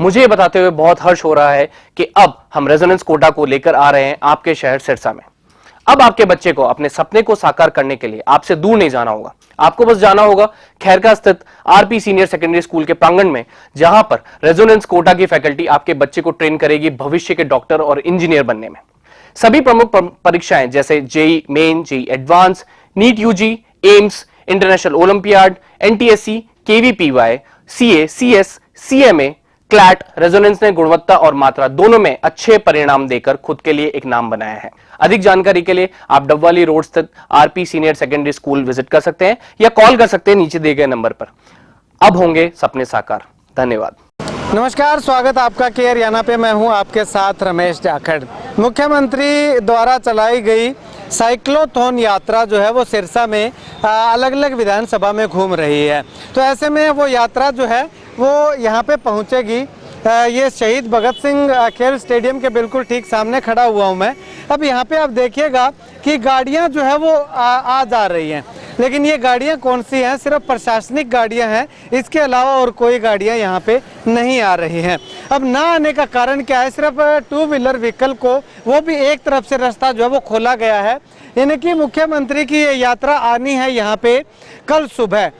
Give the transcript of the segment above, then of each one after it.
मुझे ये बताते हुए बहुत हर्ष हो रहा है कि अब हम रेजोनेंस कोटा को लेकर आ रहे हैं आपके शहर सिरसा में। अब आपके बच्चे को अपने सपने को साकार करने के लिए आपसे दूर नहीं जाना होगा। आपको बस जाना होगा खैरका स्थित आरपी सीनियर सेकेंडरी स्कूल के प्रांगण में, जहां पर रेजोनेंस कोटा की फैकल्टी आपके बच्चे को ट्रेन करेगी भविष्य के डॉक्टर और इंजीनियर बनने में। सभी प्रमुख परीक्षाएं जैसे JEE Main, JEE advanced, NEET UG, AIIMS, international olympiad, NTSC, KVPY, CA, CS, CMA, CLAT, Resonance ने गुणवत्ता और मात्रा दोनों में अच्छे परिणाम देकर खुद के लिए एक नाम बनाया है। अधिक जानकारी के लिए आप डबवाली रोड स्थित RP senior secondary school visit कर सकते हैं या कॉल कर सकते हैं नीचे दिए गए नंबर पर। अब होंगे सपने साकार। धन्यवाद। नमस्कार, स्वागत आपका केयर याना पे। मैं हूं आपके साथ रमेश जाखड़। मुख्यमंत्री द्वारा चलाई गई साइक्लोथॉन यात्रा जो है वो सिरसा में अलग अलग विधानसभा में घूम रही है। तो ऐसे में वो यात्रा जो है वो यहाँ पे पहुँचेगी। ये शहीद भगत सिंह खेल स्टेडियम के बिल्कुल ठीक सामने खड़ा हुआ हूँ मैं। अब यहाँ पे आप देखिएगा कि गाड़ियाँ जो है वो आ जा रही हैं, लेकिन ये गाड़ियाँ कौन सी हैं? सिर्फ प्रशासनिक गाड़ियाँ हैं, इसके अलावा और कोई गाड़ियाँ यहाँ पे नहीं आ रही हैं। अब ना आने का कारण क्या है? सिर्फ टू व्हीलर व्हीकल को वो भी एक तरफ से रास्ता जो है वो खोला गया है। यानी कि मुख्यमंत्री की ये यात्रा आनी है यहाँ पे कल सुबह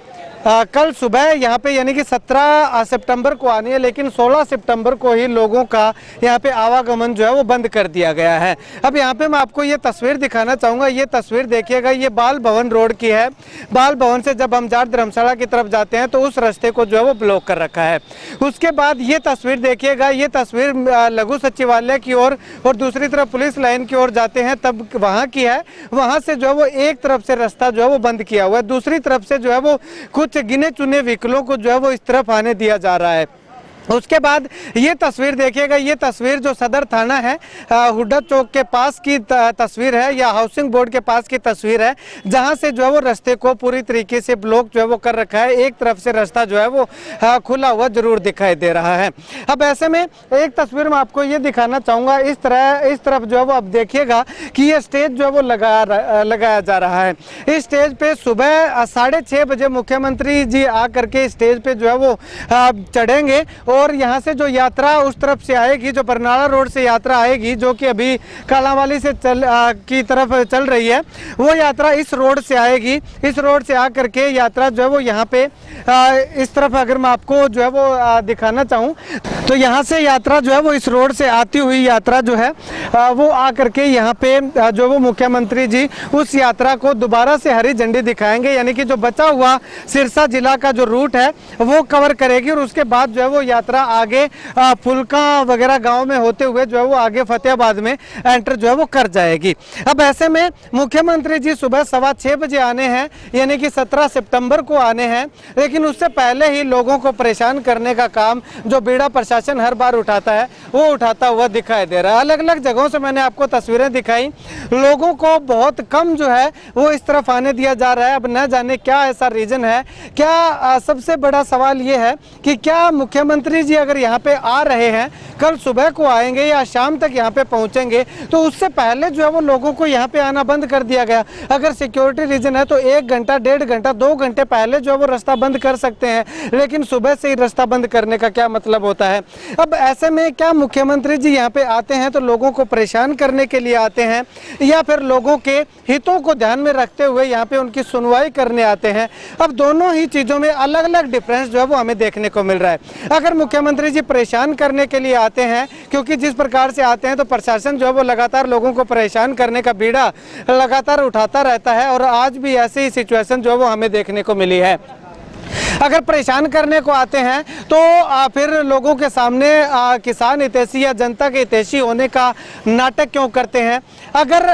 यहाँ पे, यानी कि 17 सितंबर को आनी है, लेकिन 16 सितंबर को ही लोगों का यहाँ पे आवागमन जो है वो बंद कर दिया गया है। अब यहाँ पे मैं आपको ये तस्वीर दिखाना चाहूँगा। ये तस्वीर देखिएगा, ये बाल भवन रोड की है। बाल भवन से जब हम जाट धर्मशाला की तरफ जाते हैं तो उस रास्ते को जो है वो ब्लॉक कर रखा है। उसके बाद ये तस्वीर देखिएगा, ये तस्वीर लघु सचिवालय की ओर और दूसरी तरफ पुलिस लाइन की ओर जाते हैं तब वहाँ की है। वहाँ से जो है वो एक तरफ से रास्ता जो है वो बंद किया हुआ है, दूसरी तरफ से जो है वो कुछ गिने चुने व्हीकलों को जो है वो इस तरफ आने दिया जा रहा है। उसके बाद ये तस्वीर देखिएगा, ये तस्वीर जो सदर थाना है हुड्डा चौक के पास की तस्वीर है या हाउसिंग बोर्ड के पास की तस्वीर है, जहां से जो है वो रास्ते को पूरी तरीके से ब्लॉक जो है वो कर रखा है। एक तरफ से रास्ता जो है वो खुला हुआ जरूर दिखाई दे रहा है। अब ऐसे में एक तस्वीर में आपको ये दिखाना चाहूँगा। इस तरफ जो है वो अब देखिएगा कि ये स्टेज जो है वो लगाया जा रहा है। इस स्टेज पे सुबह 6:30 बजे मुख्यमंत्री जी आकर के स्टेज पे जो है वो चढ़ेंगे और यहाँ से जो यात्रा उस तरफ से आएगी, जो बरनाला रोड से यात्रा आएगी, जो कि अभी कालांवाली से की तरफ चल रही है, वो यात्रा इस रोड से आएगी। इस रोड से आकर के यात्रा जो है वो यहाँ पे इस तरफ अगर मैं आपको जो है वो दिखाना चाहूँ तो यहाँ से यात्रा जो है वो इस रोड से आती हुई यात्रा जो है वो आकर के यहाँ पे जो वो मुख्यमंत्री जी उस यात्रा को दोबारा से हरी झंडी दिखाएंगे। यानी कि जो बचा हुआ सिरसा जिला का जो रूट है वो कवर करेगी और उसके बाद जो है वो यात्रा आगे फुलका वगैरह गांव में होते हुए जो है वो आगे फतेहाबाद में एंटर जो है वो कर जाएगी। अब ऐसे में मुख्यमंत्री जी सुबह 6:15 बजे आने हैं, यानी कि 17 सितंबर को आने हैं, लेकिन उससे पहले ही लोगों को परेशान करने का काम जो बीड़ा प्रशासन हर बार उठाता है वो उठाता हुआ दिखाई दे रहा है। अलग अलग जगहों से मैंने आपको तस्वीरें दिखाई, लोगों को बहुत कम जो है वो इस तरफ आने दिया जा रहा है। अब न जाने क्या ऐसा रीजन है। क्या सबसे बड़ा सवाल ये है कि क्या मुख्यमंत्री जी अगर यहाँ पे आ रहे हैं, कल सुबह को आएंगे या शाम तक यहाँ पे पहुँचेंगे, तो उससे पहले जो है वो लोगों को यहाँ पे आना बंद कर दिया गया। अगर सिक्योरिटी रीजन है तो 1 घंटा, 1.5 घंटा, 2 घंटे पहले जो है वो रास्ता बंद कर सकते हैं, लेकिन सुबह से ही रास्ता बंद करने का क्या मतलब होता है? अब ऐसे में क्या मुख्यमंत्री जी यहाँ पे आते हैं तो लोगों को परेशान करने के लिए आते हैं या फिर लोगों के हितों को ध्यान में रखते हुए यहाँ पे उनकी सुनवाई करने आते हैं? अब दोनों ही चीज़ों में अलग अलग डिफरेंस जो है वो हमें देखने को मिल रहा है। अगर मुख्यमंत्री जी परेशान करने के लिए आते हैं, क्योंकि जिस प्रकार से आते हैं तो प्रशासन जो है वो लगातार लोगों को परेशान करने का बीड़ा लगातार उठाता रहता है और आज भी ऐसी ही सिचुएशन जो है वो हमें देखने को मिली है। अगर परेशान करने को आते हैं तो फिर लोगों के सामने किसान हितैषी या जनता के हितैषी होने का नाटक क्यों करते हैं? अगर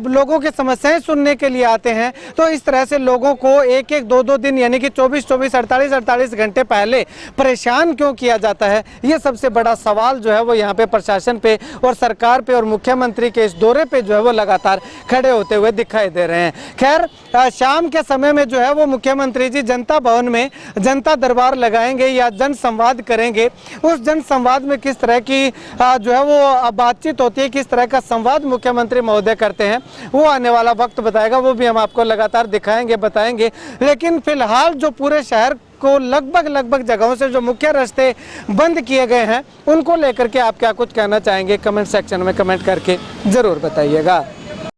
लोगों की समस्याएं सुनने के लिए आते हैं तो इस तरह से लोगों को 1-1, 2-2 दिन यानी कि 24-24, 48-48 घंटे पहले परेशान क्यों किया जाता है? ये सबसे बड़ा सवाल जो है वो यहाँ पे प्रशासन पे और सरकार पे और मुख्यमंत्री के इस दौरे पे जो है वो लगातार खड़े होते हुए दिखाई दे रहे हैं। खैर, शाम के समय में जो है वो मुख्यमंत्री जी जनता भवन में जनता दरबार लगाएंगे या जन संवाद करेंगे। उस जन संवाद में किस तरह की जो है वो बातचीत होती है, किस तरह का संवाद मुख्यमंत्री महोदय करते हैं, वो आने वाला वक्त बताएगा। वो भी हम आपको लगातार दिखाएंगे, बताएंगे। लेकिन फिलहाल जो पूरे शहर को लगभग जगहों से जो मुख्य रास्ते बंद किए गए हैं उनको लेकर के आप क्या कुछ कहना चाहेंगे, कमेंट सेक्शन में कमेंट करके ज़रूर बताइएगा।